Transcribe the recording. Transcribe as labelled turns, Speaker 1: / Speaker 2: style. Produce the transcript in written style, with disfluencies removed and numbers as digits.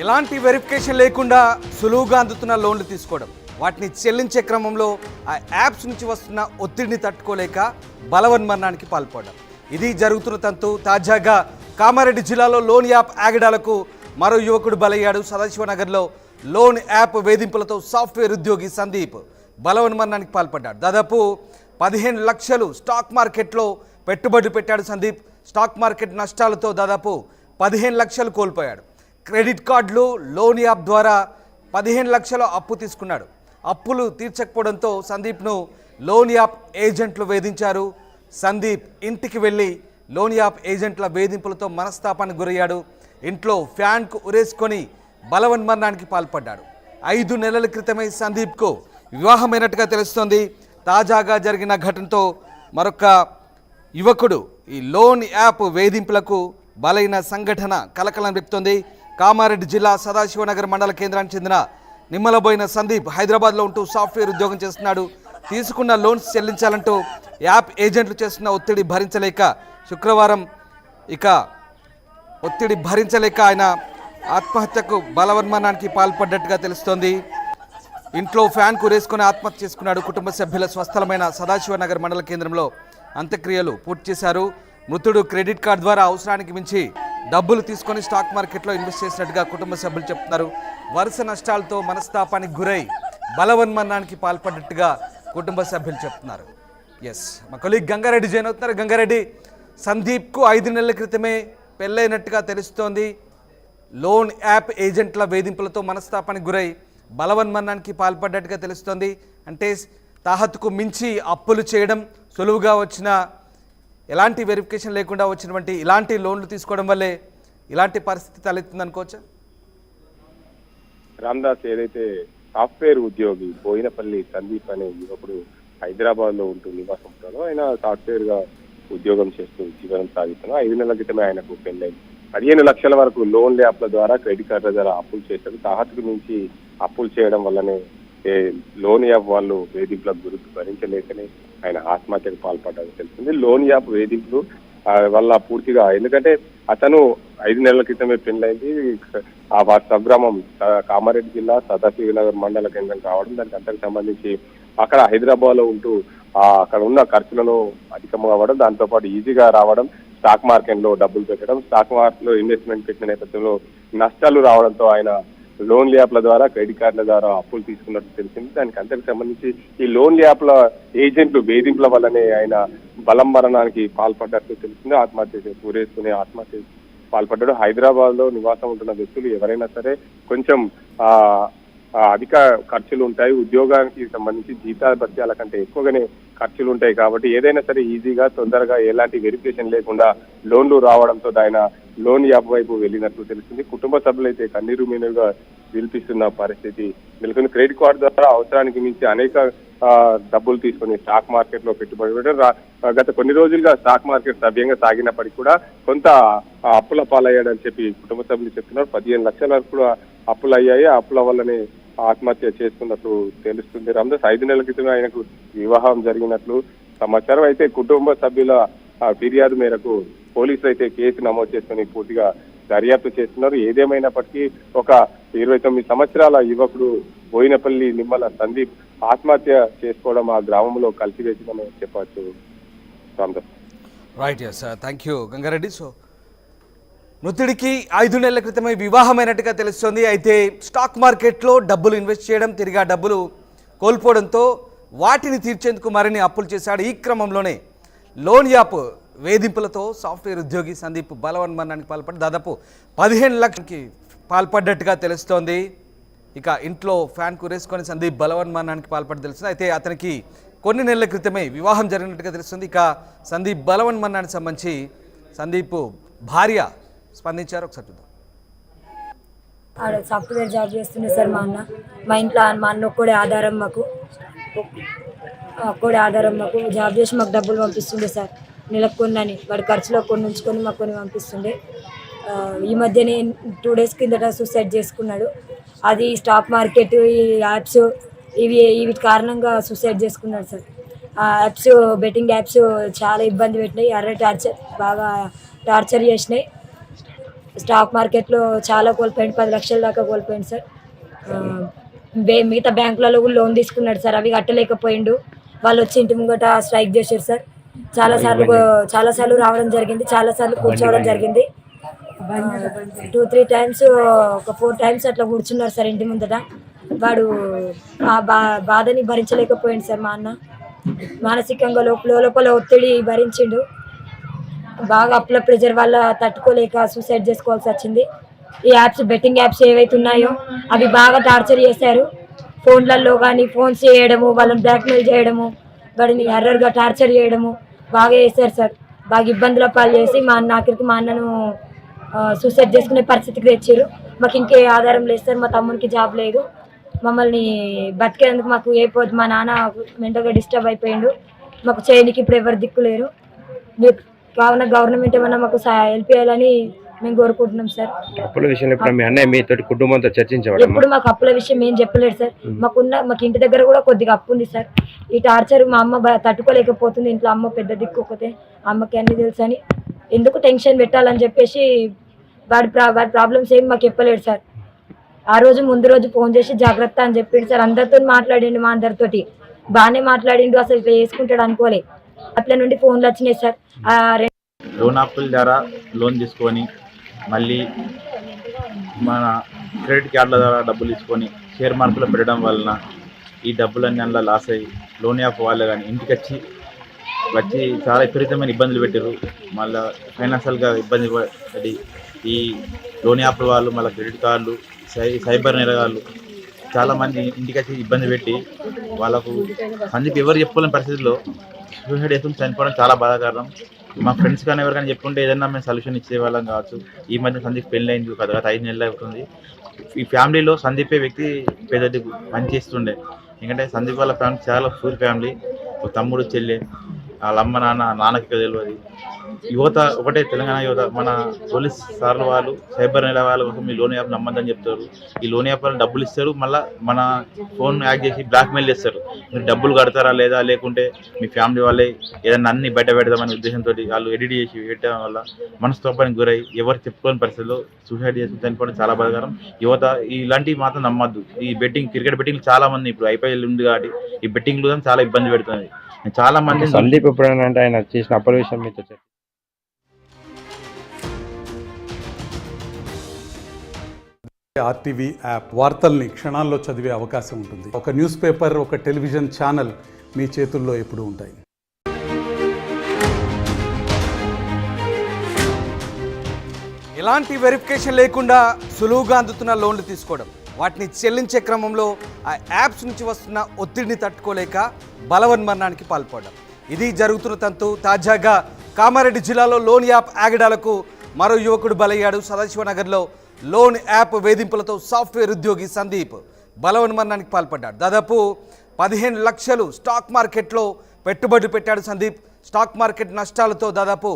Speaker 1: ఎలాంటి వెరిఫికేషన్ లేకుండా సులువుగా అందుతున్న లోన్లు తీసుకోవడం, వాటిని చెల్లించే క్రమంలో ఆ యాప్స్ నుంచి వస్తున్న ఒత్తిడిని తట్టుకోలేక బలవన్మరణానికి పాల్పడడం, ఇది జరుగుతున్న తంతు. తాజాగా కామారెడ్డి జిల్లాలో లోన్ యాప్ ఆగడాలకు మరో యువకుడు బలయ్యాడు. సదాశివనగర్లో లోన్ యాప్ వేధింపులతో సాఫ్ట్వేర్ ఉద్యోగి సందీప్ బలవన్మరణానికి పాల్పడ్డాడు. దాదాపు 15 లక్షలు స్టాక్ మార్కెట్లో పెట్టుబడులు పెట్టాడు సందీప్. స్టాక్ మార్కెట్ నష్టాలతో దాదాపు 15 లక్షలు కోల్పోయాడు. క్రెడిట్ కార్డులు, లోన్ యాప్ ద్వారా 15 లక్షల అప్పు తీసుకున్నాడు. అప్పులు తీర్చకపోవడంతో సందీప్ను లోన్ యాప్ ఏజెంట్లు వేధించారు. సందీప్ ఇంటికి వెళ్ళి లోన్ యాప్ ఏజెంట్ల వేధింపులతో మనస్తాపానికి గురయ్యాడు. ఇంట్లో ఫ్యాన్కు ఉరేసుకొని బలవన్మరణానికి పాల్పడ్డాడు. 5 నెలల క్రితమే సందీప్కు వివాహమైనట్టుగా తెలుస్తోంది. తాజాగా జరిగిన ఘటనతో మరొక యువకుడు ఈ లోన్ యాప్ వేధింపులకు బలైన సంఘటన కలకలం రేపుతోంది. కామారెడ్డి జిల్లా సదాశివనగర్ మండల కేంద్రానికి చెందిన నిమ్మలబోయిన సందీప్ హైదరాబాద్లో ఉంటూ సాఫ్ట్వేర్ ఉద్యోగం చేస్తున్నాడు. తీసుకున్న లోన్స్ చెల్లించాలంటూ యాప్ ఏజెంట్లు చేస్తున్న ఒత్తిడి భరించలేక శుక్రవారం ఆయన ఆత్మహత్యకు బలవన్మరణానికి పాల్పడ్డట్టుగా తెలుస్తోంది. ఇంట్లో ఫ్యాన్ కురేసుకొని ఆత్మహత్య చేసుకున్నాడు. కుటుంబ సభ్యుల స్వస్థలమైన సదాశివనగర్ మండల కేంద్రంలో అంత్యక్రియలు పూర్తి చేశారు. మృతుడు క్రెడిట్ కార్డు ద్వారా అవసరానికి మించి డబ్బులు తీసుకొని స్టాక్ మార్కెట్లో ఇన్వెస్ట్ చేసినట్టుగా కుటుంబ సభ్యులు చెప్తున్నారు. వరుస నష్టాలతో మనస్తాపానికి గురై బలవన్మరణానికి పాల్పడ్డట్టుగా కుటుంబ సభ్యులు చెప్తున్నారు. మా కొలీగ్ గంగారెడ్డి జాయిన్ అవుతున్నారు. గంగారెడ్డి, సందీప్కు 5 నెలల క్రితమే పెళ్ళైనట్టుగా తెలుస్తోంది. లోన్ యాప్ ఏజెంట్ల వేధింపులతో మనస్తాపానికి గురై బలవన్మరణానికి పాల్పడ్డట్టుగా తెలుస్తోంది. అంటే తాహతుకు మించి అప్పులు చేయడం, సులువుగా వచ్చిన ఎలాంటి వెరిఫికేషన్ లేకుండా వచ్చినటువంటి ఇలాంటి లోన్లు తీసుకోవడం వల్లే ఇలాంటి పరిస్థితి తలెత్తుంది అనుకోవచ్చా?
Speaker 2: రామ్దాస్, ఏదైతే సాఫ్ట్వేర్ ఉద్యోగి బోయినపల్లి సందీప్ అనే యువకుడు హైదరాబాద్ లో ఉంటూ నివాసం ఉంటాడో, ఆయన సాఫ్ట్వేర్ గా ఉద్యోగం చేస్తూ జీవనం సాగిస్తున్నాడు. 5 నెలల క్రితమే ఆయనకు పెళ్ళైంది. 15 లక్షల వరకు లోన్ యాప్ల ద్వారా, క్రెడిట్ కార్డుల ద్వారా అప్పులు చేశాడు. తాహతుకు మించి అప్పులు చేయడం వల్లనే లోన్ యాప్ వాళ్ళు వేధింపులకు భరించలేకనే ఆయన ఆత్మహత్యకు పాల్పడ్డారని తెలిసింది. లోన్ యాప్ వేధింపులు వల్ల పూర్తిగా, ఎందుకంటే అతను 5 నెలల క్రితమే పెళ్ళైంది. వారి స్వగ్రామం కామారెడ్డి జిల్లా సదాశివనగర్ మండల కేంద్రం కావడం, దానికి అంతకు సంబంధించి అక్కడ హైదరాబాద్ లో ఉంటూ అక్కడ ఉన్న ఖర్చులను అధికంగా అవ్వడం, దాంతో పాటు ఈజీగా రావడం, స్టాక్ మార్కెట్ లో డబ్బులు పెట్టడం, స్టాక్ మార్కెట్ లో ఇన్వెస్ట్మెంట్ పెట్టిన నేపథ్యంలో నష్టాలు రావడంతో ఆయన లోన్ యాప్ల ద్వారా, క్రెడిట్ కార్డుల ద్వారా అప్పులు తీసుకున్నట్టు తెలిసింది. దానికి అంతకు సంబంధించి ఈ లోన్ యాప్ల ఏజెంట్లు వేధింపుల వల్లనే ఆయన బలవన్మరణానికి పాల్పడ్డట్టు తెలిసింది. ఆత్మహత్య ఊరేసుకునే ఆత్మహత్య పాల్పడ్డాడు. హైదరాబాద్ లో నివాసం ఉంటున్న వ్యక్తులు ఎవరైనా సరే కొంచెం అధిక ఖర్చులు ఉంటాయి. ఉద్యోగానికి సంబంధించి జీతాభత్యాల కంటే ఎక్కువగానే ఖర్చులు ఉంటాయి. కాబట్టి ఏదైనా సరే ఈజీగా, తొందరగా, ఎలాంటి వెరిఫికేషన్ లేకుండా లోన్లు రావడంతో ఆయన లోన్ యాప్ వైపు వెళ్ళినట్లు తెలిసింది. కుటుంబ సభ్యులైతే కన్నీరు మీనుగా విలిపిస్తున్న పరిస్థితి నెలకొంది. క్రెడిట్ కార్డు ద్వారా అవసరానికి మించి అనేక డబ్బులు తీసుకొని స్టాక్ మార్కెట్ లో పెట్టుబడి పెట్టారు. గత కొన్ని రోజులుగా స్టాక్ మార్కెట్ సవ్యంగా సాగినప్పటికీ కూడా కొంత అప్పుల పాలయ్యాడని చెప్పి కుటుంబ సభ్యులు చెప్తున్నారు. 15 లక్షల వరకు కూడా అప్పులు అయ్యాయి. ఆ అప్పుల వల్లనే ఆత్మహత్య చేసుకున్నట్లు తెలుస్తుంది. రామ్దాస్, 5 నెలల క్రితమే ఆయనకు వివాహం జరిగినట్లు సమాచారం. అయితే కుటుంబ సభ్యుల ఫిర్యాదు మేరకు పోలీసులు అయితే కేసు నమోదు చేసుకుని పూర్తిగా దర్యాప్తు చేస్తున్నారు. ఏదేమైనప్పటికీ ఒక 29 సంవత్సరాల యువకుడు బోయినపల్లి నిమ్మల సందీప్ ఆత్మహత్య చేసుకోవడం ఆ గ్రామంలో కలిసివేసిందని చెప్పవచ్చు. Ramdas.
Speaker 1: Right, thank you Gangareddy. మృతుడికి 5 నెలల క్రితమే వివాహమైనట్టుగా తెలుస్తోంది. అయితే స్టాక్ మార్కెట్లో డబ్బులు ఇన్వెస్ట్ చేయడం, తిరిగి ఆ డబ్బులు కోల్పోవడంతో వాటిని తీర్చేందుకు మరిన్ని అప్పులు చేశాడు. ఈ క్రమంలోనే లోన్ యాప్ వేధింపులతో సాఫ్ట్వేర్ ఉద్యోగి సందీప్ బలవన్మరణానికి పాల్పడి దాదాపు 15 లక్షలకి పాల్పడ్డట్టుగా తెలుస్తోంది. ఇంట్లో ఫ్యాన్ కురేసుకొని సందీప్ బలవన్మరణానికి పాల్పడి తెలుస్తుంది. అయితే అతనికి కొన్ని నెలల క్రితమే వివాహం జరిగినట్టుగా తెలుస్తుంది. సందీప్ బలవన్మరణానికి సంబంధించి సందీప్ భార్య స్పందించారు. ఒకసారి చూద్దాం.
Speaker 3: సాఫ్ట్వేర్ జాబ్ చేస్తుండే సార్ మా ఇంట్లో మా అన్న ఒక్కడే ఆధారం, మాకు జాబ్ చేసి మాకు డబ్బులు పంపిస్తుండే సార్. నెలకు కొన్ని వాడి ఖర్చులో కొన్ని ఉంచుకొని మాకు కొన్ని పంపిస్తుండే. ఈ మధ్యనే 2 డేస్ కిందట సూసైడ్ చేసుకున్నాడు. అది స్టాక్ మార్కెట్, ఈ యాప్స్ వీటి కారణంగా సూసైడ్ చేసుకున్నాడు సార్. ఆ యాప్స్, బెట్టింగ్ యాప్స్ చాలా ఇబ్బంది పెట్టినాయి. బాగా టార్చర్ చేసినాయి. స్టాక్ మార్కెట్లో చాలా కోల్పోయింది, 10 లక్షల దాకా కోల్పోయింది సార్. ఆ, మిగతా బ్యాంకులలో కూడా లోన్ తీసుకున్నాడు సార్, అవి కట్టలేకపోయిండు. వాళ్ళు వచ్చి ఇంటి ముంగట స్ట్రైక్ చేశారు సార్. చాలాసార్లు రావడం జరిగింది, చాలాసార్లు కూర్చోవడం జరిగింది. 2-3 టైమ్స్, ఒక 4 టైమ్స్ అట్లా కూర్చున్నారు సార్ ఇంటి ముందట. వాడు ఆ బాధని భరించలేకపోయింది సార్. మా అన్న మానసికంగా లోపల ఒత్తిడి భరించిండు. బాగా అప్పుల ప్రెజర్ వల్ల తట్టుకోలేక సూసైడ్ చేసుకోవాల్సి వచ్చింది. ఈ యాప్స్, బెట్టింగ్ యాప్స్ ఏవైతే ఉన్నాయో అవి బాగా టార్చర్ చేశారు. ఫోన్లలో కానీ ఫోన్స్ చేయడము, వాళ్ళని బ్లాక్మెయిల్ చేయడము, వాడిని ఎర్రర్గా టార్చర్ చేయడము బాగా చేశారు సార్. బాగా ఇబ్బందుల పాలు చేసి మా అన్నను సూసైడ్ చేసుకునే పరిస్థితికి తెచ్చారు. మాకు ఇంకే ఆధారం లేదు సార్, మా తమ్మునికి జాబ్ లేదు, మమ్మల్ని బతికేందుకు మాకు మా నాన్న మెంటల్గా డిస్టర్బ్ అయిపోయిండు, మాకు చేయడానికి ఇప్పుడు ఎవరు దిక్కు లేరు. కావున గవర్నమెంట్ ఏమన్నా మాకు హెల్ప్ చేయాలని మేము కోరుకుంటున్నాం సార్.
Speaker 4: అప్పుల విషయంలో ఇప్పుడు మీ అన్నయ్య మీతో కుటుంబంతో చర్చించేవాడు?
Speaker 3: ఎప్పుడు మాకు అప్పుల విషయం ఏం చెప్పలేడు సార్. మాకు ఇంటి దగ్గర కూడా కొద్దిగా అప్పు ఉంది సార్. ఈ టార్చర్ మా అమ్మ తట్టుకోలేకపోతుంది. ఇంట్లో అమ్మ పెద్ద దిక్కు ఒకతే, అమ్మకి అన్ని తెలుసు అని ఎందుకు టెన్షన్ పెట్టాలని చెప్పేసి వాడి ప్రాబ్లమ్స్ ఏం మాకు చెప్పలేడు సార్. ఆ రోజు ముందు రోజు ఫోన్ చేసి జాగ్రత్త అని చెప్పిండు సార్. అందరితో మాట్లాడిండు, మా అందరితోటి బాగానే మాట్లాడిండు. అసలు ఇట్లా చేసుకుంటాడు అనుకోలే. అట్లా నుండి ఫోన్లు వచ్చినాయి సార్.
Speaker 5: లోన్ యాప్ల ద్వారా లోన్ తీసుకొని మళ్ళీ మన క్రెడిట్ కార్డుల ద్వారా డబ్బులు తీసుకొని షేర్ మార్కెట్లో పెట్టడం వలన ఈ డబ్బులన్నీ అందులో లాస్ అయ్యి లోన్ యాప్ వాళ్ళు కానీ ఇంటికి వచ్చి చాలా విపరీతమైన ఇబ్బందులు పెట్టారు. మళ్ళీ ఫైనాన్షియల్గా ఇబ్బంది పడి ఈ లోన్ యాప్ల వాళ్ళు, మళ్ళీ క్రెడిట్ కార్డులు, సైబర్ నేరగాళ్ళు చాలామంది ఇంటికి వచ్చి ఇబ్బంది పెట్టి వాళ్ళకు సందీప్ ఎవరు చెప్పుకోలేని పరిస్థితుల్లో సూసైడ్ చేసుకుని చనిపోవడం చాలా బాధాకరం. మా ఫ్రెండ్స్ కానీ ఎవరికైనా చెప్పుకుంటే ఏదైనా మేము సొల్యూషన్ ఇచ్చేవాళ్ళం కావచ్చు. ఈ మధ్య సందీప్ పెళ్ళి అయింది కదా, 5 నెలలు అవుతుంది. ఈ ఫ్యామిలీలో సందీపే వ్యక్తి పెద్దది పని చేస్తుండే. ఎందుకంటే సందీప్ వాళ్ళ ఫ్యామిలీ చాలా ఫుల్ ఫ్యామిలీ. ఒక తమ్ముడు, చెల్లె, వాళ్ళ అమ్మ నాన్నకి తెలియదు. యువత ఒకటే, తెలంగాణ యువత మన పోలీస్ సార్లు వాళ్ళు సైబర్ నేర వాళ్ళ కోసం ఈ లోన్ యాప్ నమ్మద్దని చెప్తారు. ఈ లోన్ యాప్ వాళ్ళు డబ్బులు ఇస్తారు, మళ్ళీ మన ఫోన్ యాక్ చేసి బ్లాక్మెయిల్ చేస్తారు. మీరు డబ్బులు కడతారా లేదా, లేకుంటే మీ ఫ్యామిలీ వాళ్ళే ఏదైనా అన్ని బయట పెడదామనే ఉద్దేశంతో వాళ్ళు ఎడిట్ చేసి పెట్టడం వల్ల మనస్తోపానికి గురై ఎవరు చెప్పుకోని పరిస్థితుల్లో సూసైడ్ చేసి చనిపోవడం చాలా బాధాకరం. యువత ఇలాంటివి మాత్రం నమ్మద్దు. ఈ క్రికెట్ బెట్టింగ్ చాలా మంది ఇప్పుడు IPL ఉంది కాబట్టి ఈ బెట్టింగ్లు చాలా ఇబ్బంది పెడుతుంది. చాలా మంది
Speaker 4: సందీప్ ఎప్పుడైనా అంటే ఆయన చేసిన అప్పుల విషయం మీతో
Speaker 6: RTV యాప్ వార్తల్ని క్షణాల్లో చదివే అవకాశం ఉంటుంది. ఒక న్యూస్ పేపర్, ఒక టెలివిజన్ ఛానల్ మీ చేతుల్లో ఎప్పుడూ ఉంటాయి.
Speaker 1: ఎలాంటి వెరిఫికేషన్ లేకుండా సులువుగా అందుతున్న లోన్లు తీసుకోవడం, వాటిని చెల్లించే క్రమంలో ఆ యాప్స్ నుంచి వస్తున్న ఒత్తిడిని తట్టుకోలేక బలవన్మరణానికి పాల్పడడం, ఇది జరుగుతున్న తంతు. తాజాగా కామారెడ్డి జిల్లాలో లోన్ యాప్ ఆగడాలకు మరో యువకుడు బలయ్యాడు. సదాశివనగర్లో లోన్ యాప్ వేధింపులతో సాఫ్ట్వేర్ ఉద్యోగి సందీప్ బలవన్మరణానికి పాల్పడ్డాడు. దాదాపు 15 లక్షలు స్టాక్ మార్కెట్లో పెట్టుబడి పెట్టాడు సందీప్. స్టాక్ మార్కెట్ నష్టాలతో దాదాపు